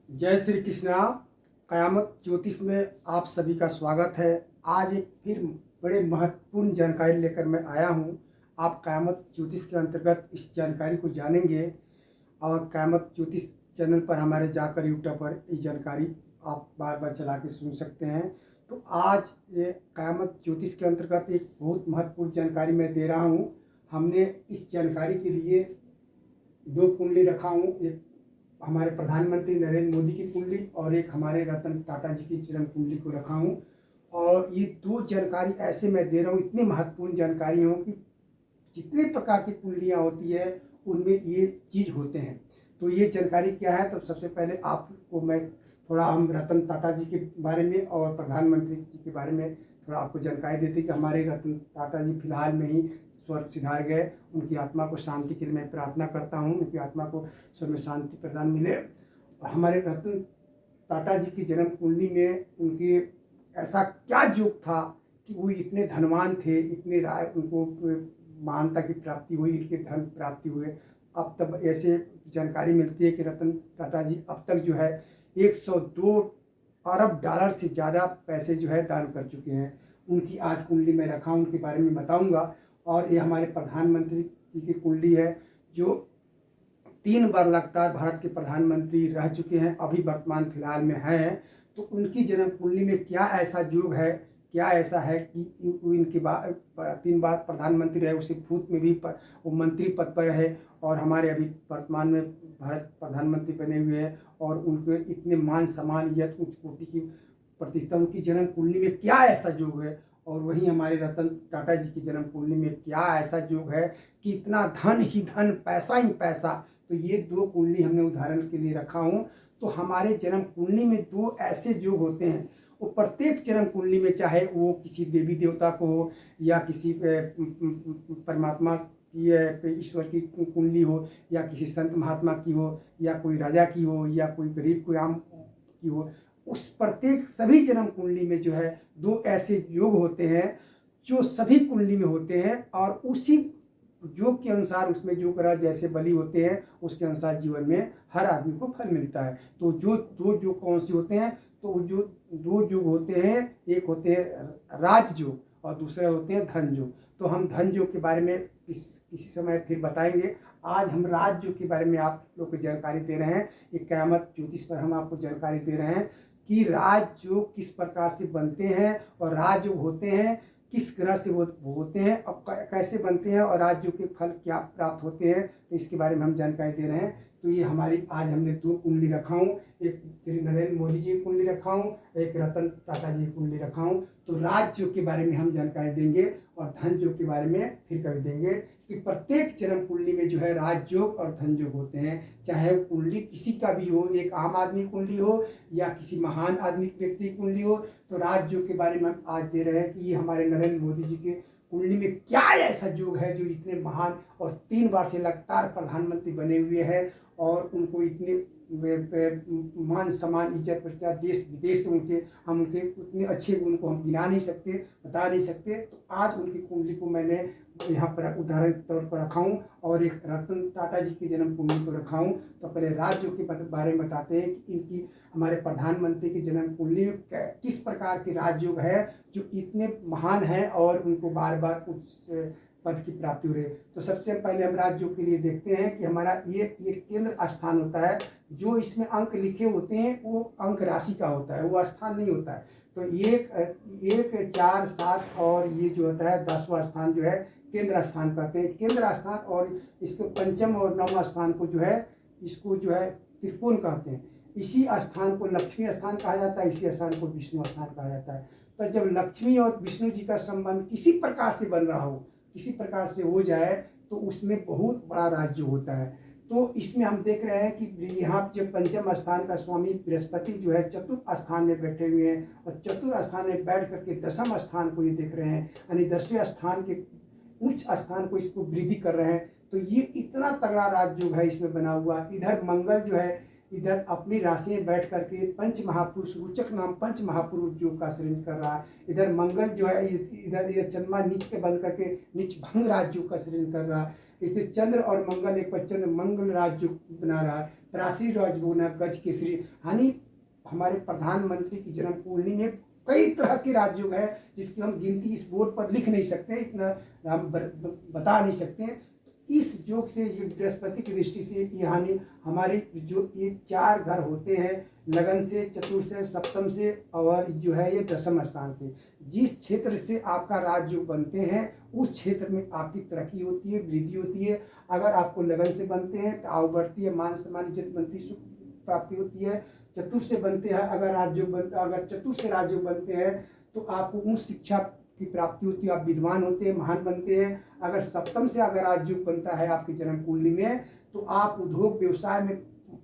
जय श्री कृष्णा। कयामत ज्योतिष में आप सभी का स्वागत है। आज एक फिर बड़े महत्वपूर्ण जानकारी लेकर मैं आया हूँ। आप कयामत ज्योतिष के अंतर्गत इस जानकारी को जानेंगे और कयामत ज्योतिष चैनल पर हमारे जाकर यूट्यूब पर इस जानकारी आप बार बार चला के सुन सकते हैं। तो आज ये कयामत ज्योतिष के अंतर्गत एक बहुत महत्वपूर्ण जानकारी मैं दे रहा हूँ। हमने इस जानकारी के लिए दो कुंडली रखा हूँ, एक हमारे प्रधानमंत्री नरेंद्र मोदी की कुंडली और एक हमारे रतन टाटा जी की जन्म कुंडली को रखा हूँ। और ये दो जानकारी ऐसे मैं दे रहा हूँ, इतनी महत्वपूर्ण जानकारी हो कि जितने प्रकार की कुंडलियाँ होती है उनमें ये चीज़ होते हैं। तो ये जानकारी क्या है, तो सबसे पहले आपको मैं थोड़ा हम रतन टाटा जी के बारे में और प्रधानमंत्री जी के बारे में थोड़ा आपको जानकारी देते कि हमारे रतन टाटा जी फिलहाल में ही स्वर्ग सिधार गए। उनकी आत्मा को शांति के लिए मैं प्रार्थना करता हूँ, उनकी आत्मा को स्वर्ग में शांति प्रदान मिले। हमारे रतन टाटा जी की जन्म कुंडली में उनके ऐसा क्या योग था कि वो इतने धनवान थे, इतने राय उनको महानता की प्राप्ति हुई, इनके धन प्राप्ति हुए। अब तक ऐसे जानकारी मिलती है कि रतन टाटा जी अब तक जो है 102 अरब डॉलर से ज़्यादा पैसे जो है दान कर चुके हैं। उनकी आज कुंडली मैं रखा हूँ, उनके बारे में बताऊँगा। और ये हमारे प्रधानमंत्री जी की कुंडली है जो 3 बार लगातार भारत के प्रधानमंत्री रह चुके हैं, अभी वर्तमान फिलहाल में हैं। तो उनकी जन्म कुंडली में क्या ऐसा योग है, क्या ऐसा है कि इनके बाद 3 बार प्रधानमंत्री रहे, उसी भूत में भी वो मंत्री पद पर रहे और हमारे अभी वर्तमान में भारत प्रधानमंत्री बने हुए हैं। और उनके इतने मान सम्मान इज्जत उच्च कोटि की प्रतिष्ठा, उनकी जन्म कुंडली में क्या ऐसा योग है। और वहीं हमारे रतन टाटा जी की जन्म कुंडली में क्या ऐसा योग है कि इतना धन ही धन, पैसा ही पैसा। तो ये दो कुंडली हमने उदाहरण के लिए रखा हूँ। तो हमारे जन्म कुंडली में दो ऐसे योग होते हैं, वो प्रत्येक जन्म कुंडली में, चाहे वो किसी देवी देवता को हो या किसी परमात्मा की ईश्वर की कुंडली हो या किसी संत महात्मा की हो या कोई राजा की हो या कोई गरीब कोई आम की हो, उस प्रत्येक सभी जन्म कुंडली में जो है दो ऐसे योग होते हैं जो सभी कुंडली में होते हैं। और उसी योग के अनुसार उसमें जो ग्रह जैसे बली होते हैं उसके अनुसार जीवन में हर आदमी को फल मिलता है। तो जो दो योग कौन से होते हैं, तो जो दो योग होते हैं, एक होते हैं राज योग और दूसरे होते हैं धन योग। तो हम धन योग के बारे में किसी समय फिर बताएंगे। आज हम राज योग के बारे में आप लोग को जानकारी दे रहे हैं। एक कयामत ज्योतिष पर हम आपको जानकारी दे रहे हैं कि राज योग किस प्रकार से बनते हैं और राज योग होते हैं किस ग्रह से वो होते हैं, अब कैसे बनते हैं और राज योग के फल क्या प्राप्त होते हैं, तो इसके बारे में हम जानकारी दे रहे हैं। तो ये हमारी आज हमने दो कुंडली रखा हूँ, एक श्री नरेंद्र मोदी जी की कुंडली रखा हूँ, एक रतन टाटा जी की कुंडली रखा हूँ। तो राज योग के बारे में हम जानकारी देंगे और धन योग के बारे में फिर कर देंगे कि प्रत्येक जन्म कुंडली में जो है राज योग और धन योग होते हैं। चाहे वो कुंडली किसी का भी हो, एक आम आदमी कुंडली हो या किसी महान आदमी व्यक्ति की कुंडली हो। तो राज योग के बारे में हम आज दे रहे हैं कि ये हमारे नरेंद्र मोदी जी के कुंडली में क्या ऐसा योग है जो इतने महान और 3 बार से लगातार प्रधानमंत्री बने हुए हैं और उनको इतने मान सम्मान इज्जत प्रतिष्ठा देश विदेश से उनके हम उनके उतने अच्छे गुण को हम गिना नहीं सकते, बता नहीं सकते। तो आज उनकी कुंडली को मैंने यहाँ पर उदाहरण के तौर पर रखा हूँ और एक रतन टाटा जी की जन्म कुंडली को रखा हूँ। तो पहले राजयोग के बारे में बताते हैं कि इनकी हमारे प्रधानमंत्री की जन्म कुंडली में किस प्रकार के राजयोग है जो इतने महान हैं और उनको बार बार कुछ पद की प्राप्ति हो रही है। तो सबसे पहले हम राजयोग के लिए देखते हैं कि हमारा ये केंद्र स्थान होता है। जो इसमें अंक लिखे होते हैं वो अंक राशि का होता है, वो स्थान नहीं होता है। तो 1, 4, 7 और ये जो होता है 10वां स्थान जो है केंद्र स्थान कहते हैं। केंद्र स्थान और इसको पंचम और 9वां स्थान को जो है इसको जो है त्रिकोण कहते हैं। इसी स्थान को लक्ष्मी स्थान कहा जाता है, इसी स्थान को विष्णु स्थान कहा जाता है। तो जब लक्ष्मी और विष्णु जी का संबंध किसी प्रकार से बन रहा हो, किसी प्रकार से हो जाए, तो उसमें बहुत बड़ा राज्य होता है। तो इसमें हम देख रहे हैं कि यहाँ जब पंचम स्थान का स्वामी बृहस्पति जो है चतुर्थ स्थान में बैठे हुए हैं और चतुर्थ स्थान में बैठ करके 10वां स्थान को ये देख रहे हैं, यानी 10वें स्थान के उच्च स्थान को इसको वृद्धि कर रहे हैं। तो ये इतना तगड़ा राजयोग है इसमें बना हुआ। इधर मंगल जो है इधर अपनी राशि में बैठ करके पंच महापुरुष सूचक नाम पंच महापुरुष योग का सृजन कर रहा है। इधर मंगल जो है इधर चंद्रमा नीच के बन करके नीच भंग राज योग का सृजन कर रहा है। इससे चंद्र और मंगल एक पर चंद्र मंगल राजयोग बना रहा है, पराशरी राजयोग बना गज केसरी, यानी हमारे प्रधानमंत्री की जन्म कुंडली में कई तरह के राजयोग है जिसकी हम गिनती इस बोर्ड पर लिख नहीं सकते, इतना हम बता नहीं सकते हैं। इस योग से ये बृहस्पति की दृष्टि से यानी हमारे जो ये 4 घर होते हैं, लगन से, चतुर्थ से, सप्तम से और जो है ये दशम स्थान से, जिस क्षेत्र से आपका राजयोग बनते हैं उस क्षेत्र में आपकी तरक्की होती है, वृद्धि होती है। अगर आपको लगन से बनते हैं तो आयु बढ़ती है, मान सम्मान इज्जत बनती, सुख प्राप्ति होती है। चतुर्थ से बनते हैं अगर चतुर्थ से राजयोग बनते हैं तो आपको उच्च शिक्षा की प्राप्ति होती है, आप विद्वान होते हैं, महान बनते हैं। अगर सप्तम से अगर राजयोग बनता है आपकी जन्म कुंडली में तो आप उद्योग व्यवसाय में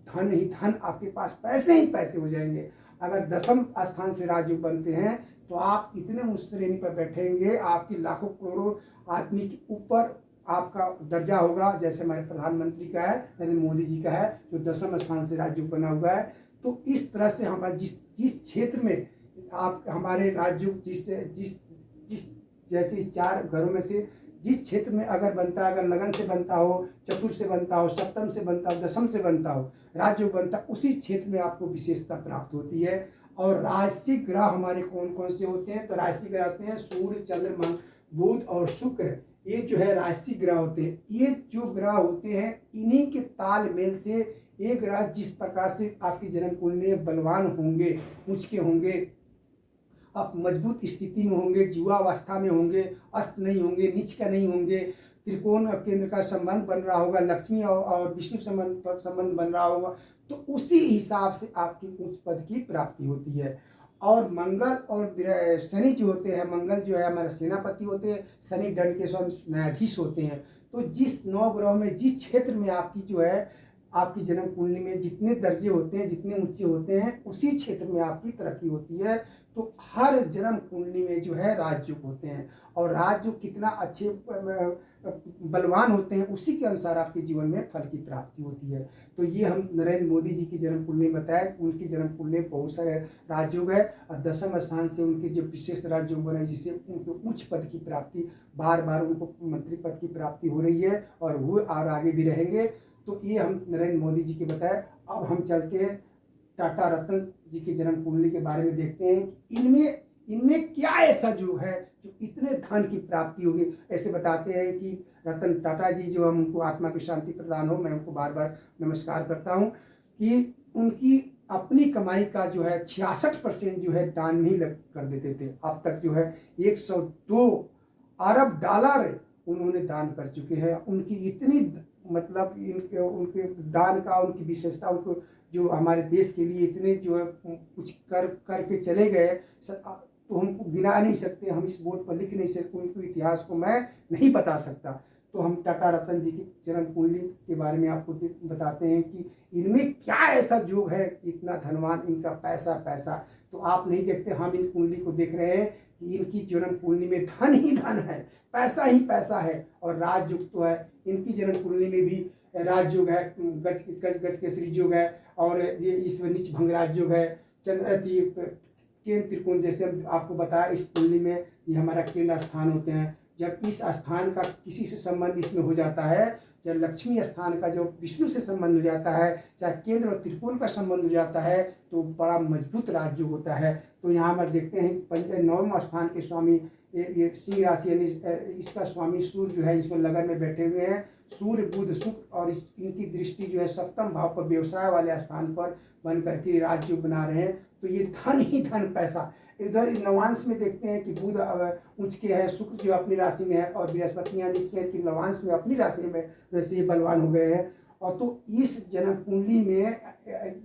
धन ही धन, आपके पास पैसे ही पैसे हो जाएंगे। अगर दशम स्थान से राजयोग बनते हैं तो आप इतने उच्च श्रेणी पर बैठेंगे, आपकी लाखों करोड़ों आदमी के ऊपर आपका दर्जा होगा, जैसे हमारे प्रधानमंत्री का है, नरेंद्र मोदी जी का है, जो दशम स्थान से राजयोग बना हुआ है। तो इस तरह से हमारे जिस क्षेत्र में आप हमारे राजयोग जिस जैसे 4 घरों में से जिस क्षेत्र में अगर बनता है, अगर लगन से बनता हो, चतुर्थ से बनता हो, सप्तम से बनता हो, दशम से बनता हो, राजयोग बनता, उसी क्षेत्र में आपको विशेषता प्राप्त होती है। और राशि ग्रह हमारे कौन कौन से होते हैं, तो राशि ग्रह होते हैं सूर्य, चंद्र, बुध और शुक्र, ये जो है राशि ग्रह होते हैं। ये जो ग्रह होते हैं इन्हीं के तालमेल से ये ग्रह जिस प्रकार से आपकी जन्म कुंडली में बलवान होंगे, ऊंच होंगे, आप मजबूत स्थिति में होंगे, जीवावस्था में होंगे, अस्त नहीं होंगे, नीच का नहीं होंगे, त्रिकोण केंद्र का संबंध बन रहा होगा, लक्ष्मी और विष्णु संबंध बन रहा होगा, तो उसी हिसाब से आपकी उच्च पद की प्राप्ति होती है। और मंगल और शनि जो होते हैं, मंगल जो है हमारे सेनापति होते हैं, शनि दंड के स्वयं न्यायाधीश होते हैं। तो जिस 9 ग्रहों में जिस क्षेत्र में आपकी जो है आपकी जन्म कुंडली में जितने दर्जे होते हैं, जितने ऊंचे होते हैं, उसी क्षेत्र में आपकी तरक्की होती है। तो हर जन्म कुंडली में जो है राजयोग होते हैं, और राजयोग कितना अच्छे बलवान होते हैं उसी के अनुसार आपके जीवन में फल की प्राप्ति होती है। तो ये हम नरेंद्र मोदी जी की जन्म कुंडली में बताया, उनकी जन्म कुंडली में बहुत सारे राजयोग है, और दशम स्थान से उनके जो विशेष राजयोग बने जिससे उनको उच्च पद की प्राप्ति, बार बार उनको मंत्री पद की प्राप्ति हो रही है और वो और आगे भी रहेंगे। तो ये हम नरेंद्र मोदी जी के बताए। अब हम चलते हैं टाटा रतन जी की जन्म कुंडली के बारे में, देखते हैं इनमें क्या ऐसा जो है जो इतने धन की प्राप्ति होगी। ऐसे बताते हैं कि रतन टाटा जी जो हम उनको आत्मा की शांति प्रदान हो, मैं उनको बार बार नमस्कार करता हूँ, कि उनकी अपनी कमाई का जो है 66% जो है दान में ही कर देते थे। अब तक जो है 102 अरब डॉलर उन्होंने दान कर चुके हैं। उनकी इतनी मतलब उनके दान का, उनकी विशेषता, उनको जो हमारे देश के लिए इतने जो है कुछ करके चले गए, तो हमको गिना नहीं सकते, हम इस बोर्ड पर लिख नहीं सकते, उनके इतिहास को मैं नहीं बता सकता। तो हम टाटा रतन जी की जन्म कुंडली के बारे में आपको बताते हैं कि इनमें क्या ऐसा योग है, इतना धनवान, इनका पैसा। तो आप नहीं देखते, हम इन कुंडली को देख रहे हैं कि इनकी जन्म कुंडली में धन ही धन है, पैसा ही पैसा है, और राजयोग तो है। इनकी जन्म कुंडली में भी राजयोग है, गज केसरी योग है, और ये ईश्वर नीच भंग राजयोग है, केंद्र त्रिकोण जैसे आपको बताया इस कुंडली में ये हमारा केंद्र स्थान होते हैं। जब इस स्थान का किसी से संबंध इसमें हो जाता है, जब लक्ष्मी स्थान का जो विष्णु से संबंध हो जाता है, चाहे केंद्र और त्रिकोण का संबंध हो जाता है, तो बड़ा मजबूत राजयोग होता है। तो यहाँ पर देखते हैं 9वें स्थान के स्वामी ये सिंह राशि यानी इसका स्वामी सूर्य जो है इसमें लगन में बैठे हुए हैं। सूर्य, बुध, शुक्र और इनकी दृष्टि जो है सप्तम भाव पर व्यवसाय वाले स्थान पर बन करके राजयोग बना रहे हैं। तो ये धन ही धन, पैसा। इधर नवांश में देखते हैं कि बुध उच्च के है, शुक्र जो अपनी राशि में है, और बृहस्पति नीच के है कि नवांश में अपनी राशि में वैसे ये बलवान हो गए हैं। और तो इस जन्म कुंडली में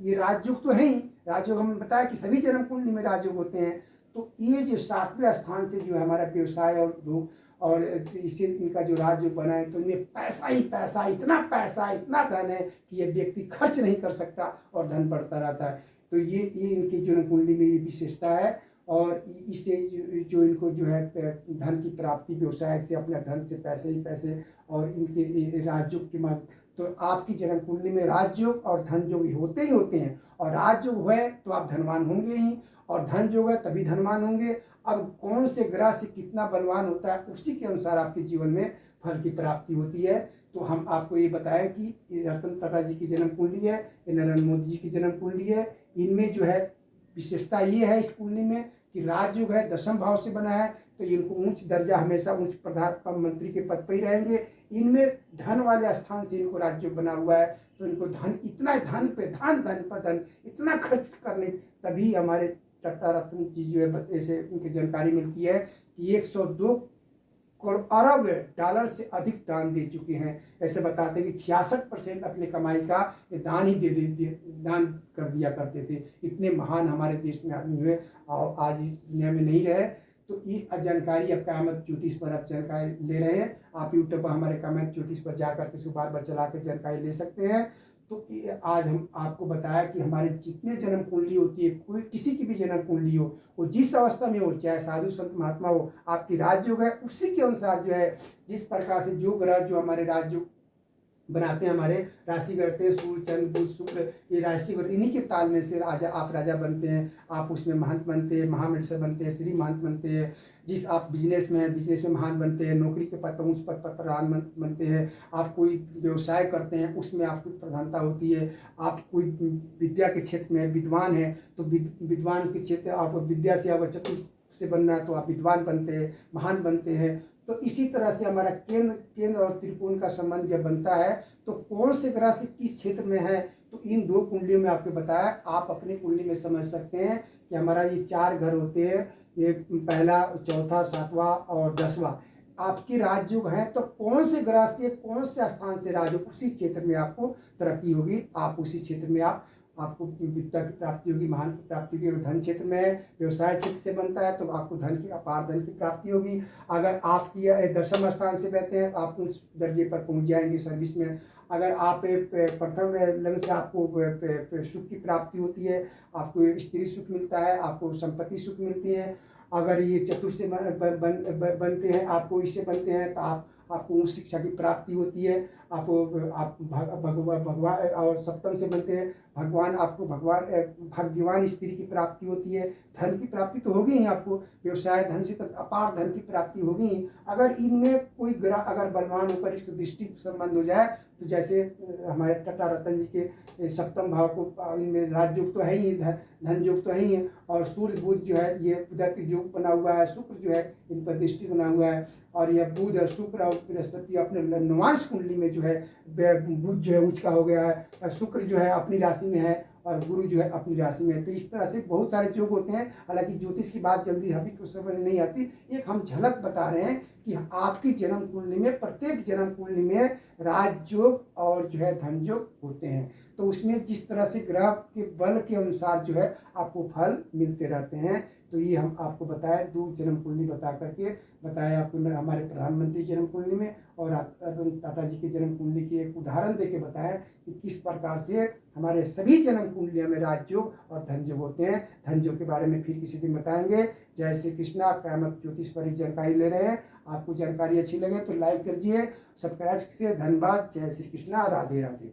ये राजयोग तो है ही, राजयोग हम बताया कि सभी जन्म कुंडली में राजयोग होते हैं। तो ये जो 7वें स्थान से जो है हमारा व्यवसाय और भोग और इससे इनका जो राजयोग बना है, तो इनमें पैसा ही पैसा, इतना धन है कि ये व्यक्ति खर्च नहीं कर सकता और धन बढ़ता रहता है। तो ये इनकी जन्म कुंडली में ये विशेषता है, और इससे जो इनको जो है धन की प्राप्ति व्यवसाय से, अपने धन से पैसे ही पैसे, और इनके राजयोग के माध्यम। तो आपकी जन्म कुंडली में राजयोग और धन योग होते ही होते हैं, और राजयोग है तो आप धनवान होंगे ही, और धन योग है तभी धनवान होंगे। अब कौन से ग्रह से कितना बलवान होता है उसी के अनुसार आपके जीवन में फल की प्राप्ति होती है। तो हम आपको ये बताएं कि ये रतन टाटा जी की जन्म कुंडली है, ये नरेंद्र मोदी जी की जन्म कुंडली है। इनमें जो है विशेषता ये है इस कुंडली में कि राजयोग है दशम भाव से बना है, तो इनको उच्च दर्जा, हमेशा उच्च प्रधानमंत्री के पद पर ही रहेंगे। इनमें धन वाले स्थान से इनको राजयोग बना हुआ है, तो इनको धन, इतना धन पे धन, धन पर धन, इतना खर्च करने, तभी हमारे टाटा रत्न जी जो है ऐसे उनकी जानकारी मिलती है कि 102 करोड़ अरब डॉलर से अधिक दान दे चुके हैं। ऐसे बताते हैं कि 66% अपने कमाई का ये दान ही दान कर दिया करते थे। इतने महान हमारे देश में आदमी हुए और आज इस दुनिया में नहीं रहे। तो ये जानकारी अब क़यामत ज्योतिष पर आप जानकारी ले रहे हैं। आप यूट्यूब पर हमारे क़यामत ज्योतिष पर जा करके बार बार चला कर जानकारी ले सकते हैं। तो आज हम आपको बताया कि हमारे जितने जन्म कुंडली होती है, कोई किसी की भी जन्म कुंडली हो, वो जिस अवस्था में हो, चाहे साधु संत महात्मा हो, आपकी राजयोग है उसी के अनुसार जो है, जिस प्रकार से जो ग्रह जो हमारे राजयोग बनाते हैं, हमारे राशि करते हैं, सूर्य चंद्र बुध शुक्र, ये राशि करते, इन्हीं के ताल में से राजा, आप राजा बनते हैं, आप उसमें महंत बनते हैं, महामंडल बनते हैं, श्री महंत बनते हैं। जिस आप बिजनेस में महान बनते हैं, नौकरी के पद पर उच्च पद पर प्रधान बनते हैं, आप कोई व्यवसाय करते हैं उसमें आपकी प्रधानता होती है, आप कोई विद्या के क्षेत्र में विद्वान है तो विद्वान के क्षेत्र, आप विद्या से अगर चतुर से बनना है तो आप विद्वान बनते हैं, महान बनते हैं। तो इसी तरह से हमारा केंद्र और त्रिकोण का संबंध जब बनता है तो कौन से ग्रह से किस क्षेत्र में है, तो इन 2 कुंडलियों में आपको बताया। आप अपनी कुंडली में समझ सकते हैं कि हमारा ये 4 घर होते हैं, ये पहला, चौथा, 7वां और 10वां आपके राजयोग हैं। तो कौन से ग्रह से कौन से स्थान से राजयोग, उसी क्षेत्र में आपको तरक्की होगी, आप उसी क्षेत्र में आपको विद्या की प्राप्ति होगी, महान की प्राप्ति होगी। धन क्षेत्र में व्यवसाय क्षेत्र से बनता है तो आपको धन की, अपार धन की प्राप्ति होगी। अगर आपकी 10वें स्थान से बहते हैं तो आप उस दर्जे पर पहुंच जाएंगे सर्विस में। अगर आप प्रथम लगन से आपको सुख की प्राप्ति होती है, आपको स्त्री सुख मिलता है, आपको संपत्ति सुख मिलती है। अगर ये चतुर्थ से बनते हैं, आपको इससे बनते हैं तो आपको उच्च शिक्षा की प्राप्ति होती है। आप भगवान, और सप्तम से बनते हैं भगवान, आपको भाग्यवान स्त्री की प्राप्ति होती है। धन की प्राप्ति तो होगी ही, आपको व्यवसाय धन से तक अपार धन की प्राप्ति होगी ही। अगर इनमें कोई ग्रह अगर बलवान होकर इसको दृष्टि संबंध हो जाए, तो जैसे हमारे टाटा रतन जी के सप्तम भाव को, इनमें राजयोग तो है ही, धन योग तो है ही, और सूर्य बुध जो है ये उदय योग बना हुआ है, शुक्र जो है इन पर दृष्टि बना हुआ है। और यह बुध और शुक्र और बृहस्पति अपने नवांश कुंडली में जो है, बुध जो है उच्च का हो गया है, शुक्र जो है अपनी राशि में है और गुरु जो है अपनी राशि में है। तो इस तरह से बहुत सारे योग होते हैं। हालांकि ज्योतिष की बात जल्दी अभी कुछ समझ नहीं आती, एक हम झलक बता रहे हैं कि आपकी जन्म कुंडली में, प्रत्येक जन्म कुंडली में राजयोग और जो है धन योग होते हैं। तो उसमें जिस तरह से ग्रह के बल के अनुसार जो है आपको फल मिलते रहते हैं। तो ये हम आपको बताए, 2 जन्म कुंडली बता करके बताया आपको, हमारे प्रधानमंत्री जन्म कुंडली में और टाटा जी के जन्म कुंडली की एक उदाहरण देके बताया कि किस प्रकार से हमारे सभी जन्म कुंडलियों में राजयोग और धनयोग होते हैं। धनयोग के बारे में फिर किसी दिन बताएंगे। जय श्री कृष्णा। क़यामत ज्योतिष पर ही जानकारी ले रहे हैं। आपको जानकारी अच्छी लगे तो लाइक कीजिए, सब्सक्राइब कीजिए। धन्यवाद। जय श्री कृष्णा। राधे राधे।